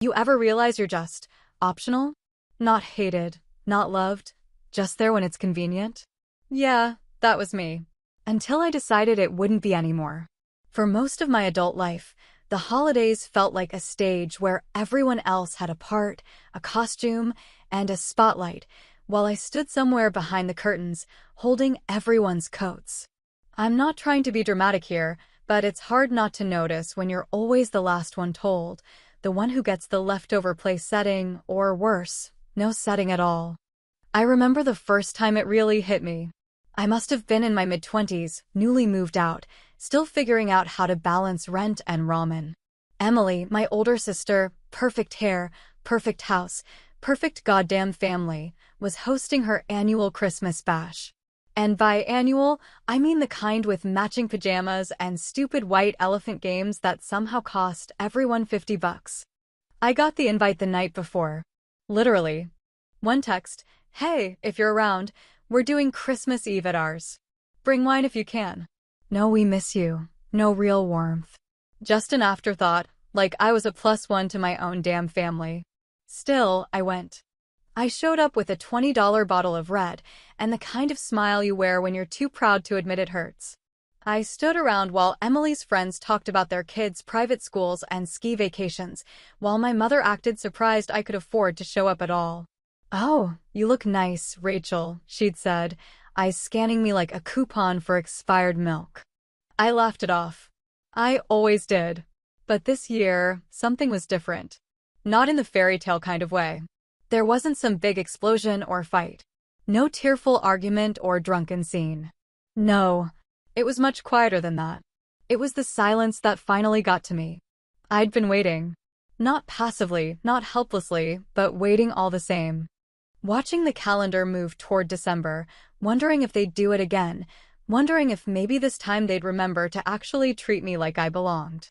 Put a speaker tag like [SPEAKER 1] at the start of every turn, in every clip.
[SPEAKER 1] You ever realize you're just optional? Not hated, not loved, just there when it's convenient? Yeah, that was me. Until I decided it wouldn't be anymore. For most of my adult life, the holidays felt like a stage where everyone else had a part, a costume, and a spotlight, while I stood somewhere behind the curtains, holding everyone's coats. I'm not trying to be dramatic here, but it's hard not to notice when you're always the last one told, the one who gets the leftover place setting, or worse, no setting at all. I remember the first time it really hit me. I must have been in my mid-20s, newly moved out, still figuring out how to balance rent and ramen. Emily, my older sister, perfect hair, perfect house, perfect goddamn family, was hosting her annual Christmas bash. And by annual, I mean the kind with matching pajamas and stupid white elephant games that somehow cost everyone $50. I got the invite the night before. Literally. One text, "Hey, if you're around, we're doing Christmas Eve at ours. Bring wine if you can." No, we miss you. No real warmth. Just an afterthought, like I was a +1 to my own damn family. Still, I went. I showed up with a $20 bottle of red, and the kind of smile you wear when you're too proud to admit it hurts. I stood around while Emily's friends talked about their kids' private schools and ski vacations, while my mother acted surprised I could afford to show up at all. "Oh, you look nice, Rachel," she'd said, eyes scanning me like a coupon for expired milk. I laughed it off. I always did. But this year, something was different. Not in the fairy tale kind of way. There wasn't some big explosion or fight. No tearful argument or drunken scene. No, it was much quieter than that. It was the silence that finally got to me. I'd been waiting. Not passively, not helplessly, but waiting all the same. Watching the calendar move toward December, wondering if they'd do it again, wondering if maybe this time they'd remember to actually treat me like I belonged.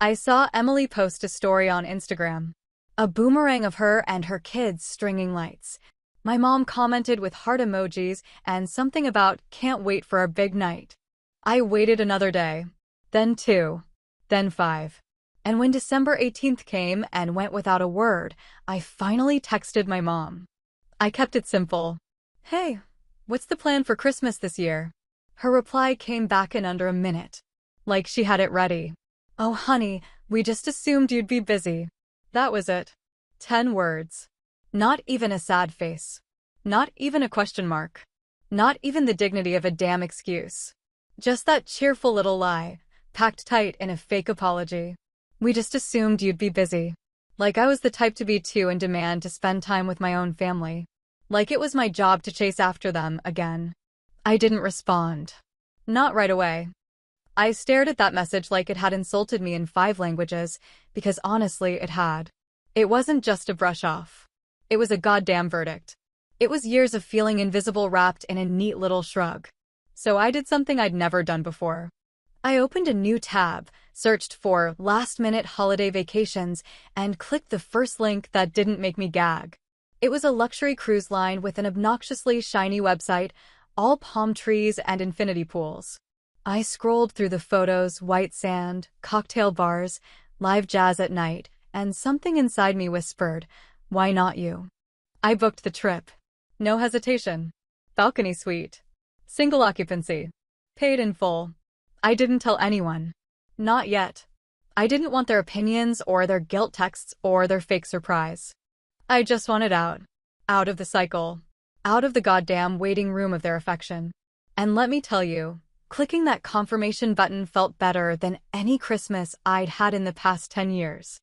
[SPEAKER 1] I saw Emily post a story on Instagram. A boomerang of her and her kids stringing lights. My mom commented with heart emojis and something about "can't wait for our big night." I waited another day, then 2, then 5. And when December 18th came and went without a word, I finally texted my mom. I kept it simple. "Hey, what's the plan for Christmas this year?" Her reply came back in under a minute. Like she had it ready. "Oh honey, we just assumed you'd be busy." That was it. 10 words. Not even a sad face. Not even a question mark. Not even the dignity of a damn excuse. Just that cheerful little lie, packed tight in a fake apology. "We just assumed you'd be busy." Like I was the type to be too in demand to spend time with my own family. Like it was my job to chase after them again. I didn't respond. Not right away. I stared at that message like it had insulted me in 5 languages, because honestly it had. It wasn't just a brush off. It was a goddamn verdict. It was years of feeling invisible wrapped in a neat little shrug. So I did something I'd never done before. I opened a new tab, searched for last-minute holiday vacations, and clicked the first link that didn't make me gag. It was a luxury cruise line with an obnoxiously shiny website, all palm trees and infinity pools. I scrolled through the photos, white sand, cocktail bars, live jazz at night, and something inside me whispered, "Why not you?" I booked the trip. No hesitation. Balcony suite. Single occupancy. Paid in full. I didn't tell anyone. Not yet. I didn't want their opinions or their guilt texts or their fake surprise. I just wanted out. Out of the cycle. Out of the goddamn waiting room of their affection. And let me tell you, clicking that confirmation button felt better than any Christmas I'd had in the past 10 years.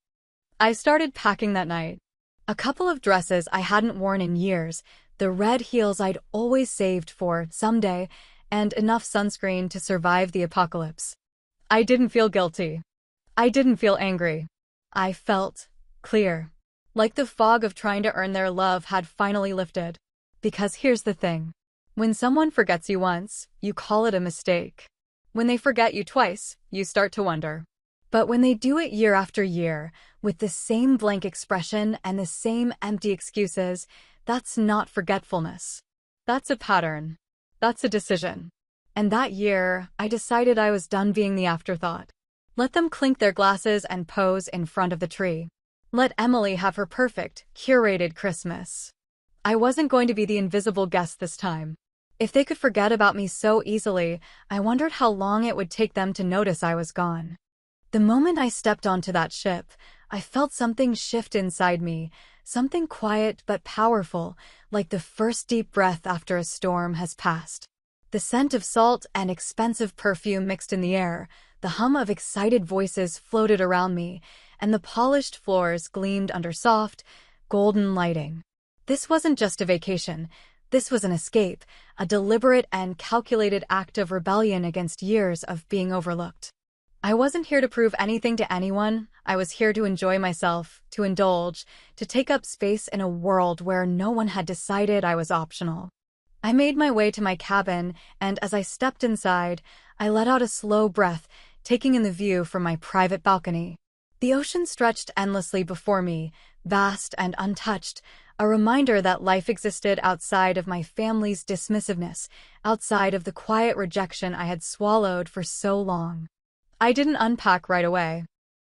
[SPEAKER 1] I started packing that night. A couple of dresses I hadn't worn in years, the red heels I'd always saved for someday, and enough sunscreen to survive the apocalypse. I didn't feel guilty. I didn't feel angry. I felt clear. Like the fog of trying to earn their love had finally lifted. Because here's the thing. When someone forgets you once, you call it a mistake. When they forget you twice, you start to wonder. But when they do it year after year, with the same blank expression and the same empty excuses, that's not forgetfulness. That's a pattern. That's a decision. And that year, I decided I was done being the afterthought. Let them clink their glasses and pose in front of the tree. Let Emily have her perfect, curated Christmas. I wasn't going to be the invisible guest this time. If they could forget about me so easily, I wondered how long it would take them to notice I was gone. The moment I stepped onto that ship, I felt something shift inside me, something quiet but powerful, like the first deep breath after a storm has passed. The scent of salt and expensive perfume mixed in the air, the hum of excited voices floated around me, and the polished floors gleamed under soft, golden lighting. This wasn't just a vacation. This was an escape, a deliberate and calculated act of rebellion against years of being overlooked. I wasn't here to prove anything to anyone. I was here to enjoy myself, to indulge, to take up space in a world where no one had decided I was optional. I made my way to my cabin, and as I stepped inside, I let out a slow breath, taking in the view from my private balcony. The ocean stretched endlessly before me, vast and untouched, a reminder that life existed outside of my family's dismissiveness, outside of the quiet rejection I had swallowed for so long. I didn't unpack right away.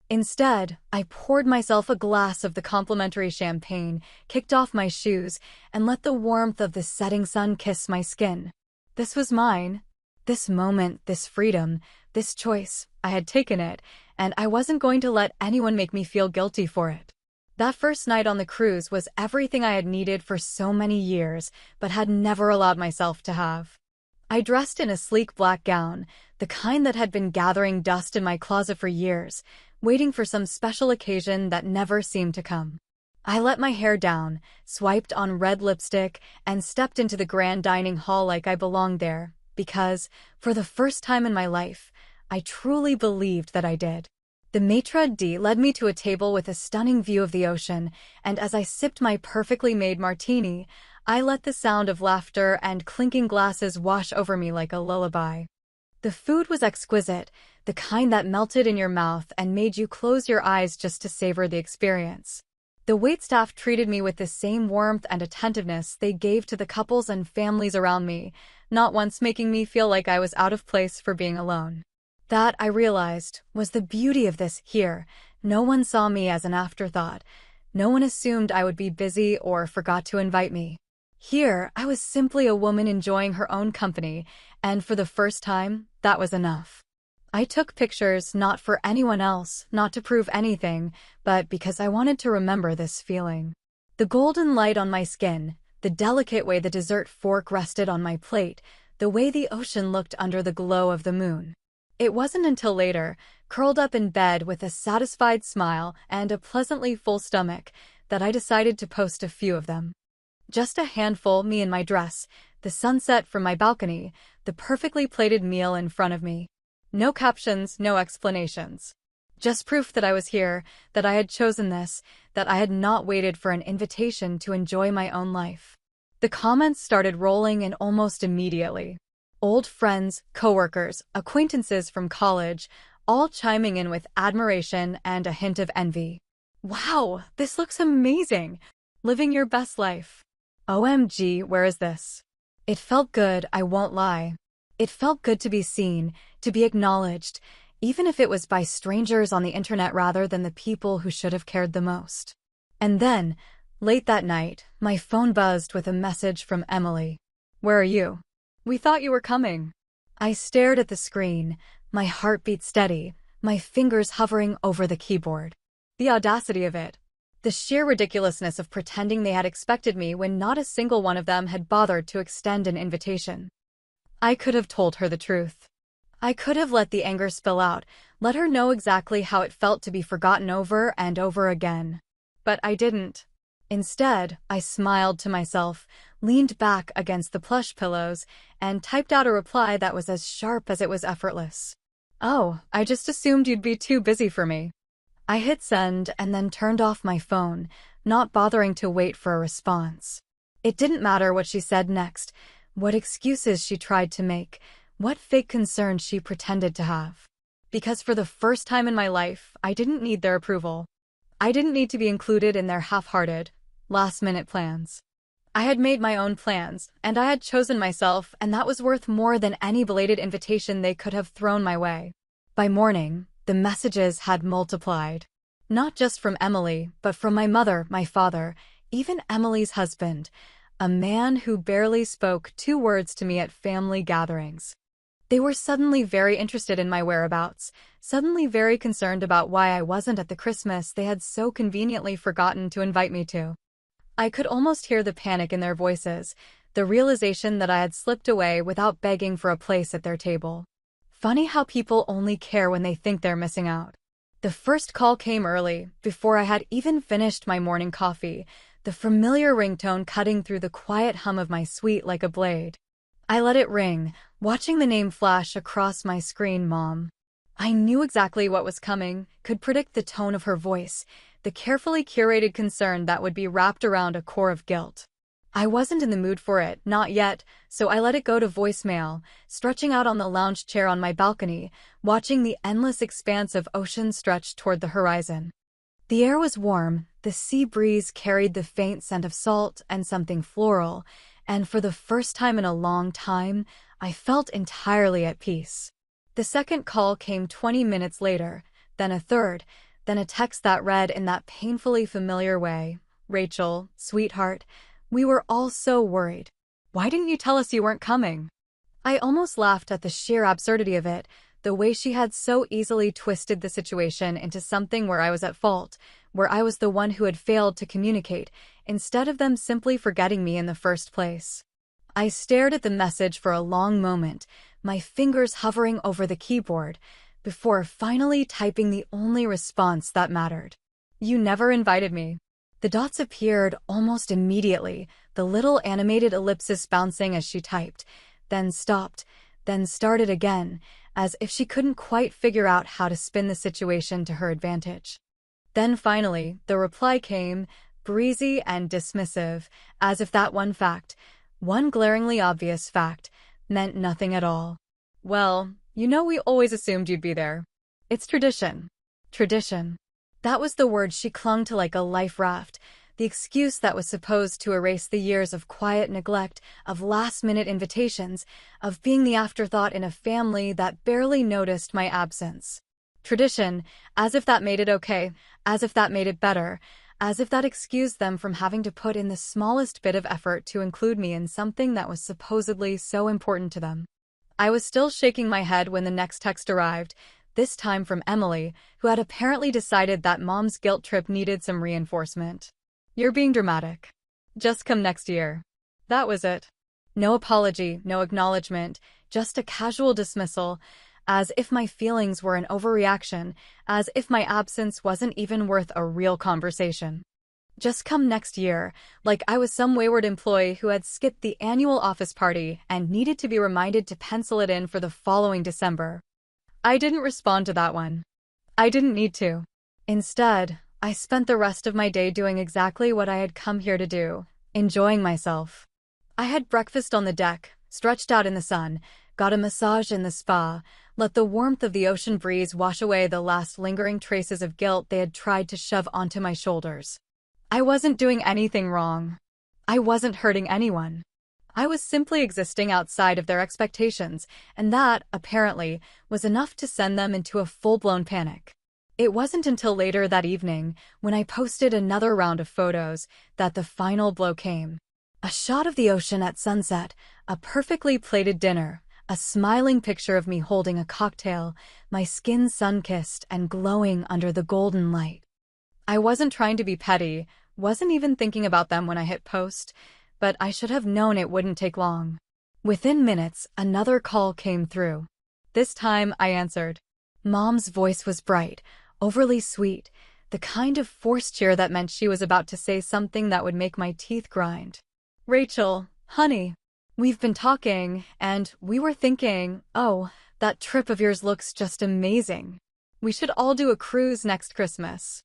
[SPEAKER 1] Instead, I poured myself a glass of the complimentary champagne, kicked off my shoes, and let the warmth of the setting sun kiss my skin. This was mine. This moment, this freedom, this choice. I had taken it, and I wasn't going to let anyone make me feel guilty for it. That first night on the cruise was everything I had needed for so many years, but had never allowed myself to have. I dressed in a sleek black gown, the kind that had been gathering dust in my closet for years, waiting for some special occasion that never seemed to come. I let my hair down, swiped on red lipstick, and stepped into the grand dining hall like I belonged there, because, for the first time in my life, I truly believed that I did. The maitre d' led me to a table with a stunning view of the ocean, and as I sipped my perfectly made martini, I let the sound of laughter and clinking glasses wash over me like a lullaby. The food was exquisite, the kind that melted in your mouth and made you close your eyes just to savor the experience. The waitstaff treated me with the same warmth and attentiveness they gave to the couples and families around me, not once making me feel like I was out of place for being alone. That, I realized, was the beauty of this here. No one saw me as an afterthought. No one assumed I would be busy or forgot to invite me. Here, I was simply a woman enjoying her own company, and for the first time, that was enough. I took pictures not for anyone else, not to prove anything, but because I wanted to remember this feeling. The golden light on my skin, the delicate way the dessert fork rested on my plate, the way the ocean looked under the glow of the moon. It wasn't until later, curled up in bed with a satisfied smile and a pleasantly full stomach, that I decided to post a few of them. Just a handful, me in my dress, the sunset from my balcony, the perfectly plated meal in front of me. No captions, no explanations. Just proof that I was here, that I had chosen this, that I had not waited for an invitation to enjoy my own life. The comments started rolling in almost immediately. Old friends, coworkers, acquaintances from college, all chiming in with admiration and a hint of envy. Wow, this looks amazing! Living your best life. OMG, where is this? It felt good, I won't lie. It felt good to be seen, to be acknowledged, even if it was by strangers on the internet rather than the people who should have cared the most. And then, late that night, my phone buzzed with a message from Emily. Where are you? We thought you were coming. I stared at the screen, my heartbeat steady, my fingers hovering over the keyboard. The audacity of it. The sheer ridiculousness of pretending they had expected me when not a single one of them had bothered to extend an invitation. I could have told her the truth. I could have let the anger spill out, let her know exactly how it felt to be forgotten over and over again. But I didn't. Instead, I smiled to myself, leaned back against the plush pillows, and typed out a reply that was as sharp as it was effortless. Oh, I just assumed you'd be too busy for me. I hit send and then turned off my phone, not bothering to wait for a response. It didn't matter what she said next, what excuses she tried to make, what fake concerns she pretended to have. Because for the first time in my life, I didn't need their approval. I didn't need to be included in their half-hearted, last-minute plans. I had made my own plans, and I had chosen myself, and that was worth more than any belated invitation they could have thrown my way. By morning, the messages had multiplied. Not just from Emily, but from my mother, my father, even Emily's husband, a man who barely spoke 2 words to me at family gatherings. They were suddenly very interested in my whereabouts, suddenly very concerned about why I wasn't at the Christmas they had so conveniently forgotten to invite me to. I could almost hear the panic in their voices, the realization that I had slipped away without begging for a place at their table. Funny how people only care when they think they're missing out. The first call came early, before I had even finished my morning coffee, the familiar ringtone cutting through the quiet hum of my suite like a blade. I let it ring, watching the name flash across my screen, Mom. I knew exactly what was coming, could predict the tone of her voice, the carefully curated concern that would be wrapped around a core of guilt. I wasn't in the mood for it, not yet, so I let it go to voicemail, stretching out on the lounge chair on my balcony, watching the endless expanse of ocean stretch toward the horizon. The air was warm, the sea breeze carried the faint scent of salt and something floral, and for the first time in a long time, I felt entirely at peace. The second call came 20 minutes later, then a third, then a text that read in that painfully familiar way, "Rachel, sweetheart, we were all so worried. Why didn't you tell us you weren't coming?" I almost laughed at the sheer absurdity of it, the way she had so easily twisted the situation into something where I was at fault, where I was the one who had failed to communicate, instead of them simply forgetting me in the first place. I stared at the message for a long moment, my fingers hovering over the keyboard, before finally typing the only response that mattered. "You never invited me." The dots appeared almost immediately, the little animated ellipsis bouncing as she typed, then stopped, then started again, as if she couldn't quite figure out how to spin the situation to her advantage. Then finally, the reply came, breezy and dismissive, as if that one fact, one glaringly obvious fact, meant nothing at all. "Well, you know we always assumed you'd be there. It's tradition." Tradition. That was the word she clung to like a life raft, the excuse that was supposed to erase the years of quiet neglect, of last-minute invitations, of being the afterthought in a family that barely noticed my absence. Tradition, as if that made it okay, as if that made it better, as if that excused them from having to put in the smallest bit of effort to include me in something that was supposedly so important to them. I was still shaking my head when the next text arrived, this time from Emily, who had apparently decided that Mom's guilt trip needed some reinforcement. "You're being dramatic. Just come next year." That was it. No apology, no acknowledgement, just a casual dismissal, as if my feelings were an overreaction, as if my absence wasn't even worth a real conversation. Just come next year, like I was some wayward employee who had skipped the annual office party and needed to be reminded to pencil it in for the following December. I didn't respond to that one. I didn't need to. Instead, I spent the rest of my day doing exactly what I had come here to do, enjoying myself. I had breakfast on the deck, stretched out in the sun, got a massage in the spa, let the warmth of the ocean breeze wash away the last lingering traces of guilt they had tried to shove onto my shoulders. I wasn't doing anything wrong. I wasn't hurting anyone. I was simply existing outside of their expectations, and that, apparently, was enough to send them into a full-blown panic. It wasn't until later that evening, when I posted another round of photos, that the final blow came. A shot of the ocean at sunset, a perfectly plated dinner, a smiling picture of me holding a cocktail, my skin sun-kissed and glowing under the golden light. I wasn't trying to be petty, wasn't even thinking about them when I hit post, but I should have known it wouldn't take long. Within minutes, another call came through. This time, I answered. Mom's voice was bright, overly sweet, the kind of forced cheer that meant she was about to say something that would make my teeth grind. "Rachel, honey, we've been talking, and we were thinking, oh, that trip of yours looks just amazing. We should all do a cruise next Christmas."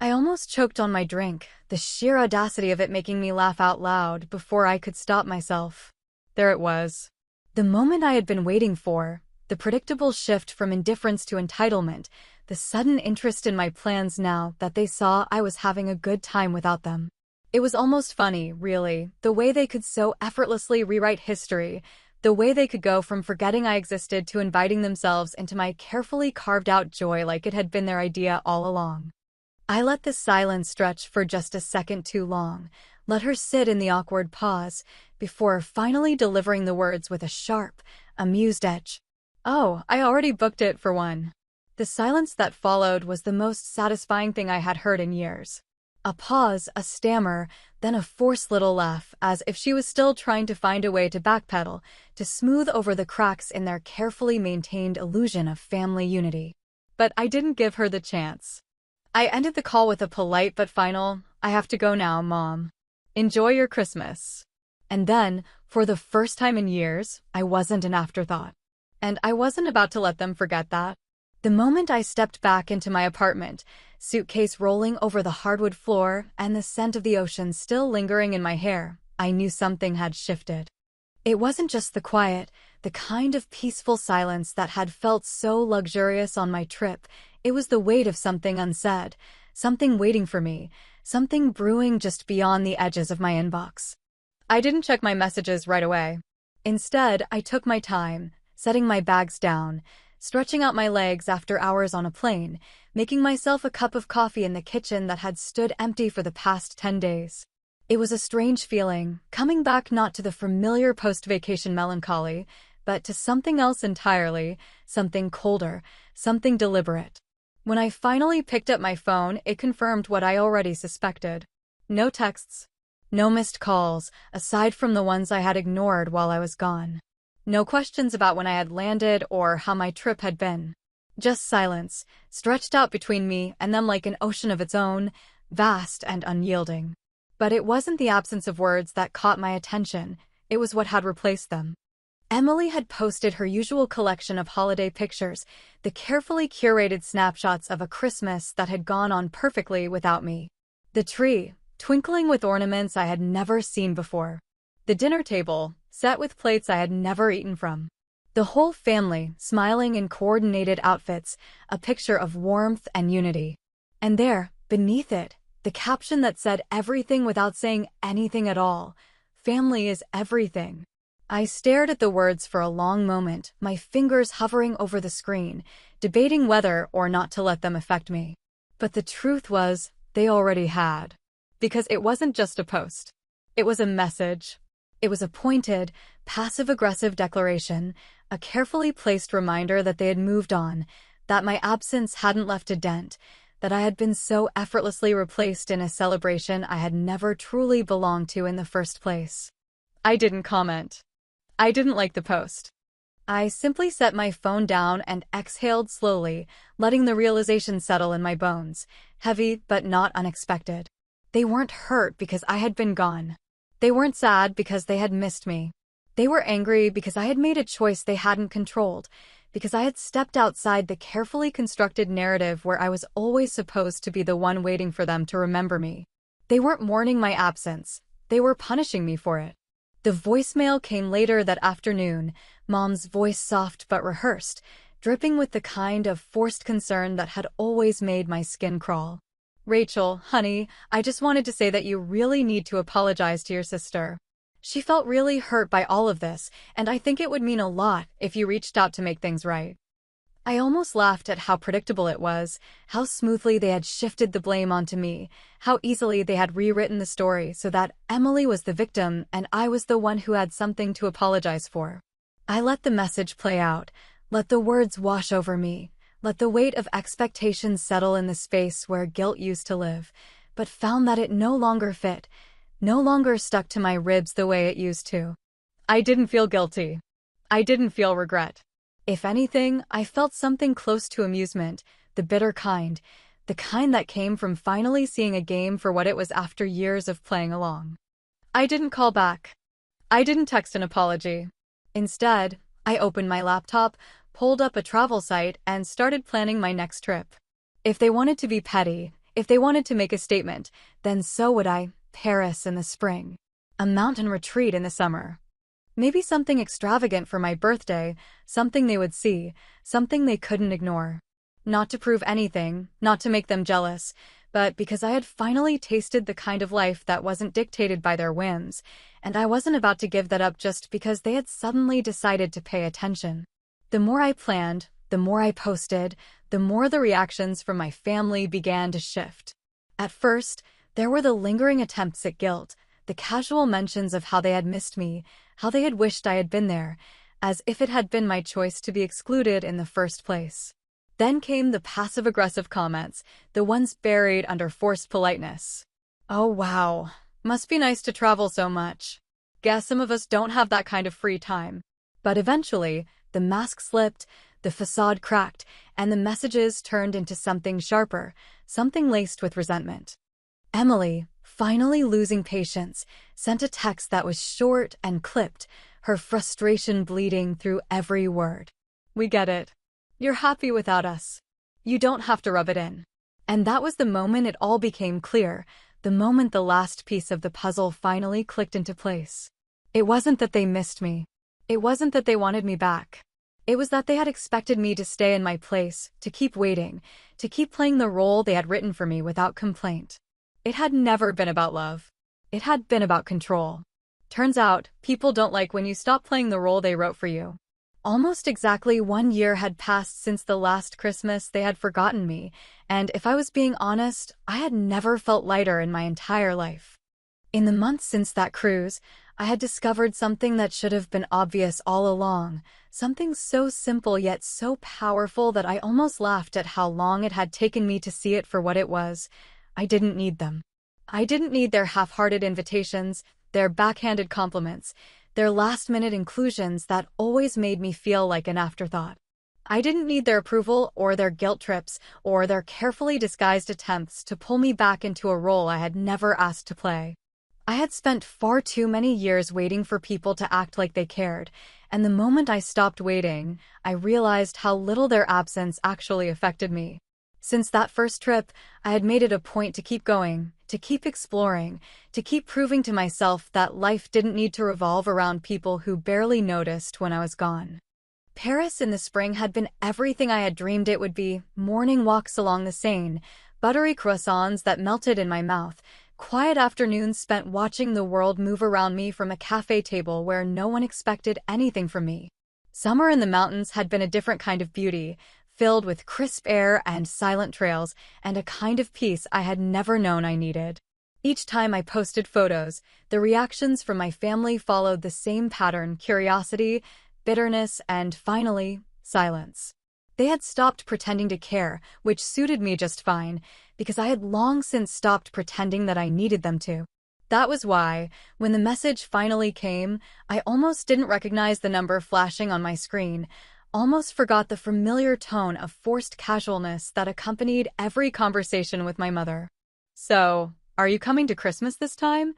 [SPEAKER 1] I almost choked on my drink, the sheer audacity of it making me laugh out loud before I could stop myself. There it was. The moment I had been waiting for, the predictable shift from indifference to entitlement, the sudden interest in my plans now that they saw I was having a good time without them. It was almost funny, really, the way they could so effortlessly rewrite history, the way they could go from forgetting I existed to inviting themselves into my carefully carved-out joy like it had been their idea all along. I let the silence stretch for just a second too long, let her sit in the awkward pause, before finally delivering the words with a sharp, amused edge. "Oh, I already booked it for one." The silence that followed was the most satisfying thing I had heard in years. A pause, a stammer, then a forced little laugh, as if she was still trying to find a way to backpedal, to smooth over the cracks in their carefully maintained illusion of family unity. But I didn't give her the chance. I ended the call with a polite but final, "I have to go now, Mom. Enjoy your Christmas." And then, for the first time in years, I wasn't an afterthought. And I wasn't about to let them forget that. The moment I stepped back into my apartment, suitcase rolling over the hardwood floor and the scent of the ocean still lingering in my hair, I knew something had shifted. It wasn't just the quiet, the kind of peaceful silence that had felt so luxurious on my trip. It was the weight of something unsaid, something waiting for me, something brewing just beyond the edges of my inbox. I didn't check my messages right away. Instead, I took my time, setting my bags down, stretching out my legs after hours on a plane, making myself a cup of coffee in the kitchen that had stood empty for the past 10 days. It was a strange feeling, coming back not to the familiar post-vacation melancholy, but to something else entirely, something colder, something deliberate. When I finally picked up my phone, it confirmed what I already suspected. No texts, no missed calls, aside from the ones I had ignored while I was gone. No questions about when I had landed or how my trip had been. Just silence, stretched out between me and them like an ocean of its own, vast and unyielding. But it wasn't the absence of words that caught my attention, it was what had replaced them. Emily had posted her usual collection of holiday pictures, the carefully curated snapshots of a Christmas that had gone on perfectly without me. The tree, twinkling with ornaments I had never seen before. The dinner table, set with plates I had never eaten from. The whole family, smiling in coordinated outfits, a picture of warmth and unity. And there, beneath it, the caption that said everything without saying anything at all. "Family is everything." I stared at the words for a long moment, my fingers hovering over the screen, debating whether or not to let them affect me. But the truth was, they already had. Because it wasn't just a post. It was a message. It was a pointed, passive-aggressive declaration, a carefully placed reminder that they had moved on, that my absence hadn't left a dent, that I had been so effortlessly replaced in a celebration I had never truly belonged to in the first place. I didn't comment. I didn't like the post. I simply set my phone down and exhaled slowly, letting the realization settle in my bones, heavy but not unexpected. They weren't hurt because I had been gone. They weren't sad because they had missed me. They were angry because I had made a choice they hadn't controlled, because I had stepped outside the carefully constructed narrative where I was always supposed to be the one waiting for them to remember me. They weren't mourning my absence. They were punishing me for it. The voicemail came later that afternoon, Mom's voice soft but rehearsed, dripping with the kind of forced concern that had always made my skin crawl. "Rachel, honey, I just wanted to say that you really need to apologize to your sister. She felt really hurt by all of this, and I think it would mean a lot if you reached out to make things right." I almost laughed at how predictable it was, how smoothly they had shifted the blame onto me, how easily they had rewritten the story so that Emily was the victim and I was the one who had something to apologize for. I let the message play out, let the words wash over me, let the weight of expectations settle in the space where guilt used to live, but found that it no longer fit, no longer stuck to my ribs the way it used to. I didn't feel guilty. I didn't feel regret. If anything, I felt something close to amusement, the bitter kind, the kind that came from finally seeing a game for what it was after years of playing along. I didn't call back. I didn't text an apology. Instead, I opened my laptop, pulled up a travel site, and started planning my next trip. If they wanted to be petty, if they wanted to make a statement, then so would I. Paris in the spring. A mountain retreat in the summer. Maybe something extravagant for my birthday, something they would see, something they couldn't ignore. Not to prove anything, not to make them jealous, but because I had finally tasted the kind of life that wasn't dictated by their whims, and I wasn't about to give that up just because they had suddenly decided to pay attention. The more I planned, the more I posted, the more the reactions from my family began to shift. At first, there were the lingering attempts at guilt, the casual mentions of how they had missed me, how they had wished I had been there, as if it had been my choice to be excluded in the first place. Then came the passive-aggressive comments, the ones buried under forced politeness. "Oh wow, must be nice to travel so much. Guess some of us don't have that kind of free time." But eventually, the mask slipped, the facade cracked, and the messages turned into something sharper, something laced with resentment. Emily, finally losing patience, sent a text that was short and clipped, her frustration bleeding through every word. "We get it. You're happy without us. You don't have to rub it in." And that was the moment it all became clear, the moment the last piece of the puzzle finally clicked into place. It wasn't that they missed me. It wasn't that they wanted me back. It was that they had expected me to stay in my place, to keep waiting, to keep playing the role they had written for me without complaint. It had never been about love. It had been about control. Turns out, people don't like when you stop playing the role they wrote for you. Almost exactly 1 year had passed since the last Christmas they had forgotten me, and if I was being honest, I had never felt lighter in my entire life. In the months since that cruise, I had discovered something that should have been obvious all along, something so simple yet so powerful that I almost laughed at how long it had taken me to see it for what it was. I didn't need them. I didn't need their half-hearted invitations, their backhanded compliments, their last-minute inclusions that always made me feel like an afterthought. I didn't need their approval or their guilt trips or their carefully disguised attempts to pull me back into a role I had never asked to play. I had spent far too many years waiting for people to act like they cared, and the moment I stopped waiting, I realized how little their absence actually affected me. Since that first trip, I had made it a point to keep going, to keep exploring, to keep proving to myself that life didn't need to revolve around people who barely noticed when I was gone. Paris in the spring had been everything I had dreamed it would be: morning walks along the Seine, buttery croissants that melted in my mouth, quiet afternoons spent watching the world move around me from a cafe table where no one expected anything from me. Summer in the mountains had been a different kind of beauty, filled with crisp air and silent trails, and a kind of peace I had never known I needed. Each time I posted photos, the reactions from my family followed the same pattern: curiosity, bitterness, and finally, silence. They had stopped pretending to care, which suited me just fine, because I had long since stopped pretending that I needed them to. That was why, when the message finally came, I almost didn't recognize the number flashing on my screen, almost forgot the familiar tone of forced casualness that accompanied every conversation with my mother. "So, are you coming to Christmas this time?"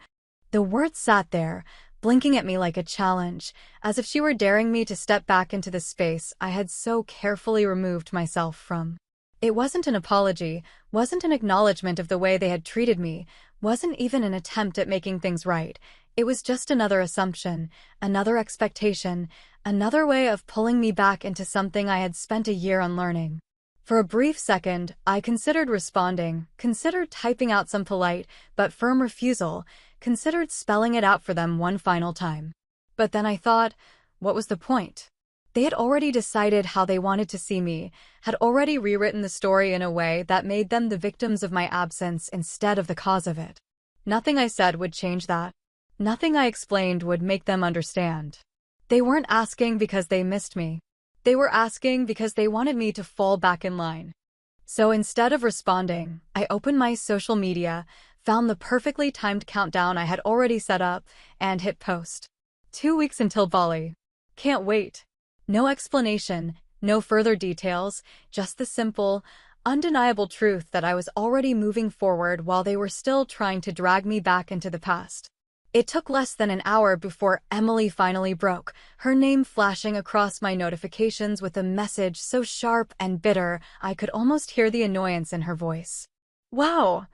[SPEAKER 1] The words sat there, blinking at me like a challenge, as if she were daring me to step back into the space I had so carefully removed myself from. It wasn't an apology, wasn't an acknowledgement of the way they had treated me, wasn't even an attempt at making things right. It was just another assumption, another expectation, another way of pulling me back into something I had spent a year unlearning. For a brief second, I considered responding, considered typing out some polite but firm refusal, considered spelling it out for them one final time. But then I thought, what was the point? They had already decided how they wanted to see me, had already rewritten the story in a way that made them the victims of my absence instead of the cause of it. Nothing I said would change that. Nothing I explained would make them understand. They weren't asking because they missed me. They were asking because they wanted me to fall back in line. So instead of responding, I opened my social media, found the perfectly timed countdown I had already set up, and hit post. 2 weeks until Bali. Can't wait. No explanation, no further details, just the simple, undeniable truth that I was already moving forward while they were still trying to drag me back into the past. It took less than an hour before Emily finally broke, her name flashing across my notifications with a message so sharp and bitter I could almost hear the annoyance in her voice. "Wow!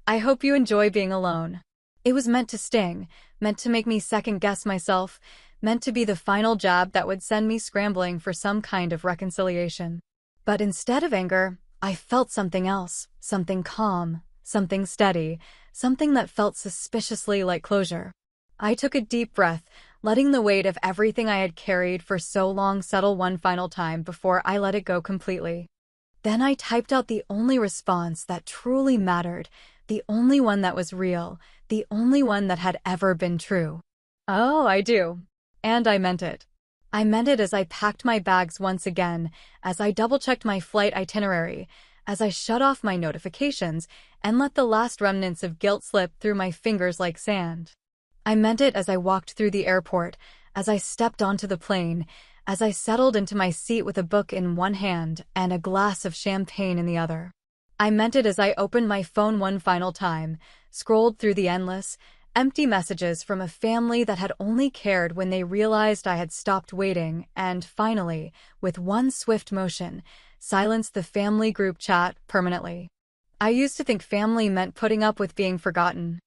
[SPEAKER 1] I hope you enjoy being alone." It was meant to sting, meant to make me second-guess myself, meant to be the final jab that would send me scrambling for some kind of reconciliation. But instead of anger, I felt something else, something calm, something steady, something that felt suspiciously like closure. I took a deep breath, letting the weight of everything I had carried for so long settle one final time before I let it go completely. Then I typed out the only response that truly mattered, the only one that was real, the only one that had ever been true. Oh, I do. And I meant it. I meant it as I packed my bags once again, as I double-checked my flight itinerary, as I shut off my notifications and let the last remnants of guilt slip through my fingers like sand. I meant it as I walked through the airport, as I stepped onto the plane, as I settled into my seat with a book in one hand and a glass of champagne in the other. I meant it as I opened my phone one final time, scrolled through the endless, empty messages from a family that had only cared when they realized I had stopped waiting, and finally, with one swift motion, silenced the family group chat permanently. I used to think family meant putting up with being forgotten.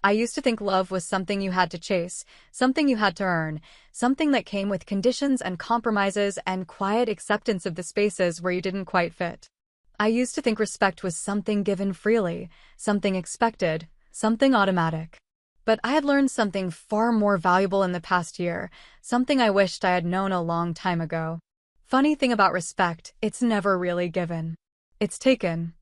[SPEAKER 1] I used to think love was something you had to chase, something you had to earn, something that came with conditions and compromises and quiet acceptance of the spaces where you didn't quite fit. I used to think respect was something given freely, something expected, something automatic. But I had learned something far more valuable in the past year, something I wished I had known a long time ago. Funny thing about respect, it's never really given. It's taken.